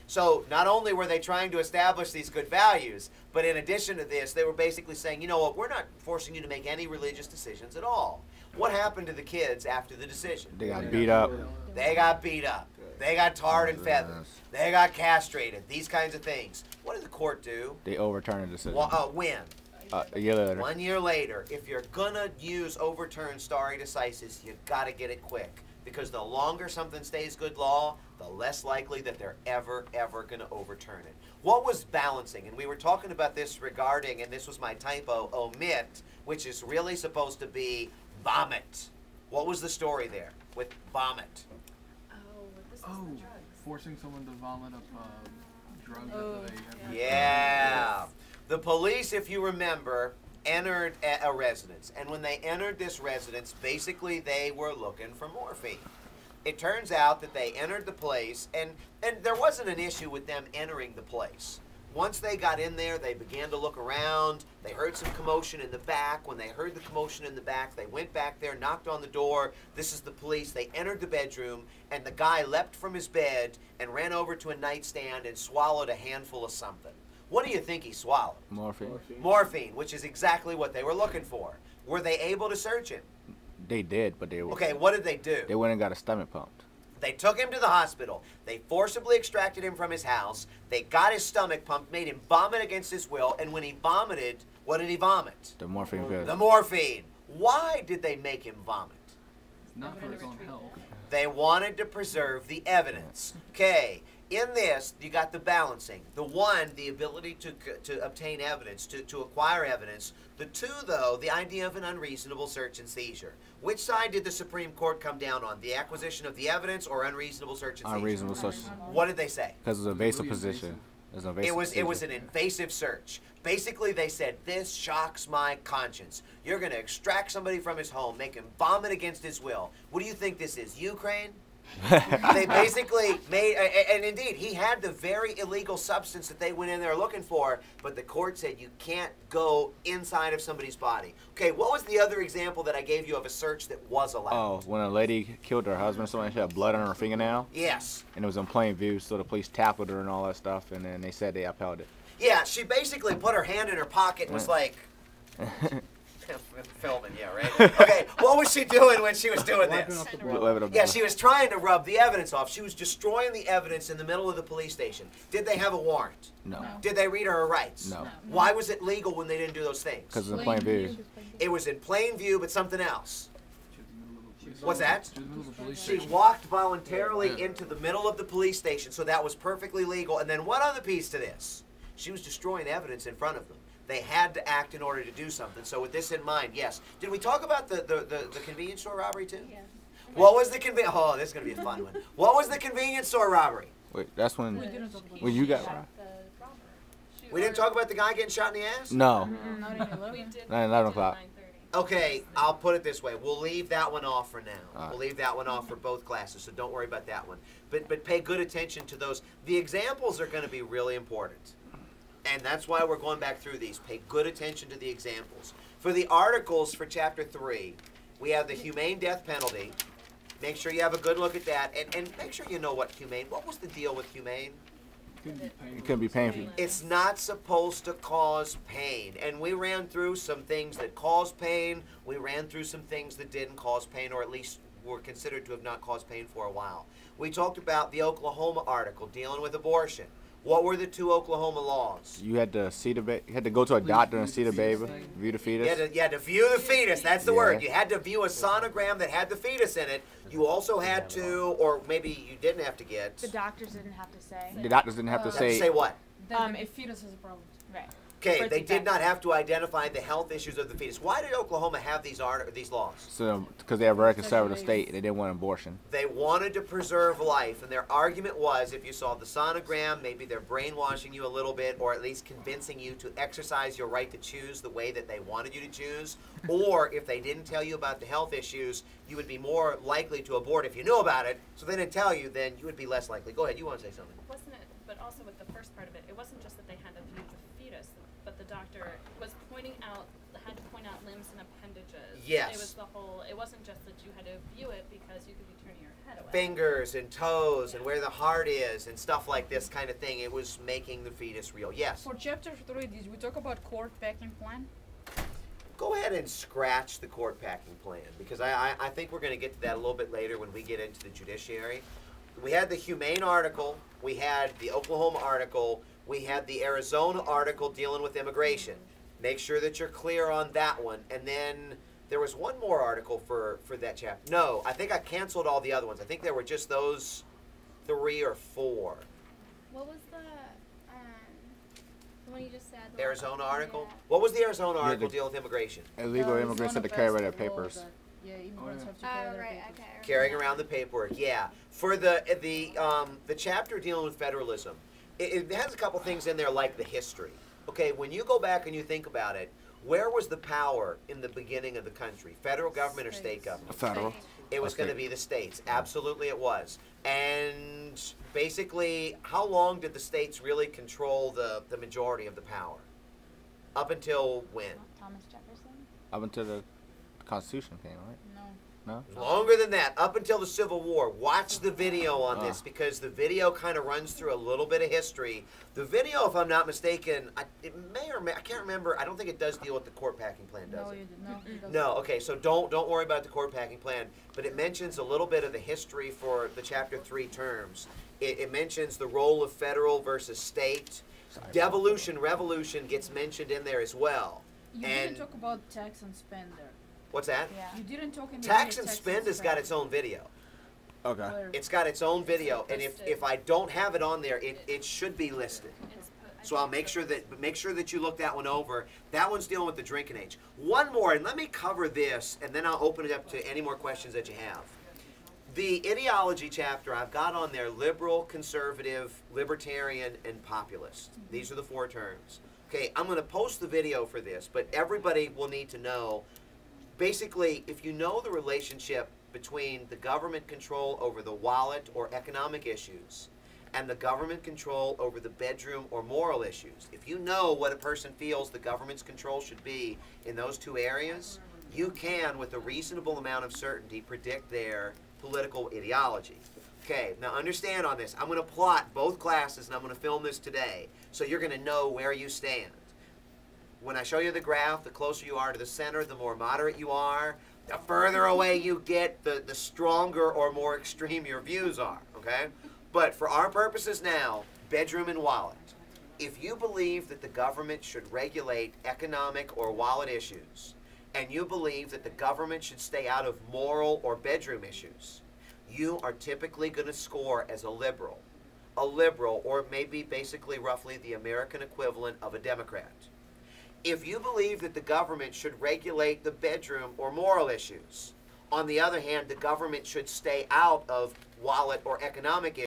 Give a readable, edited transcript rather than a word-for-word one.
So not only were they trying to establish these good values, but in addition to this, they were basically saying, you know what, we're not forcing you to make any religious decisions at all. What happened to the kids after the decision? They got beat up. They got beat up. They got tarred and feathered. They got castrated. These kinds of things. What did the court do? They overturned the decision. When? A year later. 1 year later. If you're gonna use overturn stare decisis, you gotta get it quick. Because the longer something stays good law, the less likely that they're ever gonna overturn it. What was balancing? And we were talking about this regarding, and this was my typo, omit, which is really supposed to be vomit. What was the story there with vomit? Forcing someone to vomit up drugs after they Yeah. The police, if you remember, entered a residence. And when they entered this residence, basically they were looking for morphine. It turns out that they entered the place, and there wasn't an issue with them entering the place. Once they got in there, they began to look around. They heard some commotion in the back. When they heard the commotion in the back, they went back there, knocked on the door. This is the police. They entered the bedroom, and the guy leapt from his bed and ran over to a nightstand and swallowed a handful of something. What do you think he swallowed? Morphine. Morphine, which is exactly what they were looking for. Were they able to search him? They did, but they were. Okay, what did they do? They went and got a stomach pumped. They took him to the hospital. They forcibly extracted him from his house. They got his stomach pumped, made him vomit against his will, and when he vomited, what did he vomit? The morphine pills. The morphine. Why did they make him vomit? not for his own health. They wanted to preserve the evidence. Okay, in this, you got the balancing. The one, the ability to obtain evidence, to acquire evidence. The two, though, the idea of an unreasonable search and seizure. Which side did the Supreme Court come down on? The acquisition of the evidence or unreasonable search and seizure? Unreasonable search. What did they say? Because it's an invasive position. It was an invasive search. Basically, they said, this shocks my conscience. You're going to extract somebody from his home, make him vomit against his will. What do you think this is, Ukraine? They basically made, and indeed, he had the very illegal substance that they went in there looking for, but the court said you can't go inside of somebody's body. Okay, what was the other example that I gave you of a search that was allowed? Oh, when a lady killed her husband, someone had blood on her fingernail. Yes. And it was in plain view, so the police tackled her and all that stuff, and then they said they upheld it. Yeah, she basically put her hand in her pocket and was like... Filming, yeah, right? Okay, what was she doing when she was doing this? Yeah, she was trying to rub the evidence off. She was destroying the evidence in the middle of the police station. Did they have a warrant? No. Did they read her rights? No. Why was it legal when they didn't do those things? Because it's in plain view. It was in plain view, but something else. What's that? She She walked voluntarily into the middle of the police station, so that was perfectly legal. And then one other piece to this. She was destroying evidence in front of them. They had to act in order to do something. So with this in mind, yes. Did we talk about the convenience store robbery too? Yeah. What was the Oh, this is gonna be a fun one. What was the convenience store robbery? Wait, that's when you got robbed? We didn't talk about the guy getting shot in the ass? No. We did 11 o'clock. Okay, I'll put it this way. We'll leave that one off for now. Right. We'll leave that one off for both classes, so don't worry about that one. But pay good attention to those. The examples are going to be really important. And that's why we're going back through these. Pay good attention to the examples. For the articles for Chapter 3, we have the humane death penalty. Make sure you have a good look at that. And make sure you know what humane, what was the deal with humane? It couldn't be painful. It's not supposed to cause pain. And we ran through some things that caused pain. We ran through some things that didn't cause pain, or at least were considered to have not caused pain for a while. We talked about the Oklahoma article dealing with abortion. What were the two Oklahoma laws? You had to see the baby. You had to go to a doctor and see the baby, view the fetus. You had to view the fetus. That's the Yeah. word. You had to view a sonogram that had the fetus in it. You also had to, or maybe you didn't have to get. The doctors didn't have to say. The doctors didn't have to Have to say. say what? If fetus is a problem. Right. Okay, For they did defect. not have to identify the health issues of the fetus. Why did Oklahoma have these laws? So, because they're a very conservative state, they didn't want abortion. They wanted to preserve life, and their argument was if you saw the sonogram, maybe they're brainwashing you a little bit, or at least convincing you to exercise your right to choose the way that they wanted you to choose, or if they didn't tell you about the health issues, you would be more likely to abort if you knew about it. So they didn't tell you, then you would be less likely. Go ahead, you want to say something? Wasn't it, but also with the first part of it, it wasn't just that they had to view the fetus, but the doctor was had to point out limbs and appendages. Yes. It was the whole, it wasn't just that you had to view it because you could be turning your head away. Fingers and toes and where the heart is and stuff like this kind of thing. It was making the fetus real. Yes? For chapter 3, did we talk about court packing plan? Go ahead and scratch the court packing plan, because I think we're going to get to that a little bit later when we get into the judiciary. We had the humane article, we had the Oklahoma article, we had the Arizona article dealing with immigration. Make sure that you're clear on that one. And then there was one more article for that chapter. No, I think I canceled all the other ones. I think there were just those 3 or 4. What was the one you just said? The Arizona one- article? Yeah. What was the Arizona Yeah, article the- deal with immigration? Illegal It's immigrants one had to of carry us their the law papers. that- Yeah, immigrants yeah. have to carry Oh, their right, papers. okay. I Carrying remember around the paperwork, yeah. For the chapter dealing with federalism, it has a couple things in there like the history. Okay, when you go back and you think about it, where was the power in the beginning of the country? Federal government or state government? Federal. It was going to Okay. be the states. Absolutely it was. And basically, how long did the states really control the majority of the power? Up until when? Thomas Jefferson? Up until the Constitution came, right? No. No? Longer than that, up until the Civil War. Watch the video on this, because the video kind of runs through a little bit of history. The video, if I'm not mistaken, it may or may, I can't remember. I don't think it does deal with the court packing plan, does No, it? you did not. It doesn't. No, okay, so don't worry about the court packing plan, but it mentions a little bit of the history for the Chapter 3 terms. It mentions the role of federal versus state. Devolution, revolution gets mentioned in there as well. You And- didn't talk about tax and spend there. What's that? Yeah. You didn't talk in the Tax video and spend has got its own video. Okay. Where- It's got its own video, and listed. if I don't have it on there, it should be listed. It's put- I So I'll think make it's sure put- that you look that one over. That one's dealing with the drinking age. One more, and let me cover this, and then I'll open it up to any more questions that you have. The ideology chapter, I've got on there liberal, conservative, libertarian, and populist. These are the 4 terms. Okay, I'm going to post the video for this, but everybody will need to know. Basically, if you know the relationship between the government control over the wallet or economic issues and the government control over the bedroom or moral issues, if you know what a person feels the government's control should be in those 2 areas, you can, with a reasonable amount of certainty, predict their political ideology. Okay, now understand on this. I'm going to plot both classes, and I'm going to film this today, so you're going to know where you stand. When I show you the graph, the closer you are to the center, the more moderate you are. The further away you get, the stronger or more extreme your views are, okay? But for our purposes now, bedroom and wallet. If you believe that the government should regulate economic or wallet issues, and you believe that the government should stay out of moral or bedroom issues, you are typically going to score as a liberal. A liberal, or maybe basically roughly the American equivalent of a Democrat. If you believe that the government should regulate the bedroom or moral issues, on the other hand, the government should stay out of wallet or economic issues,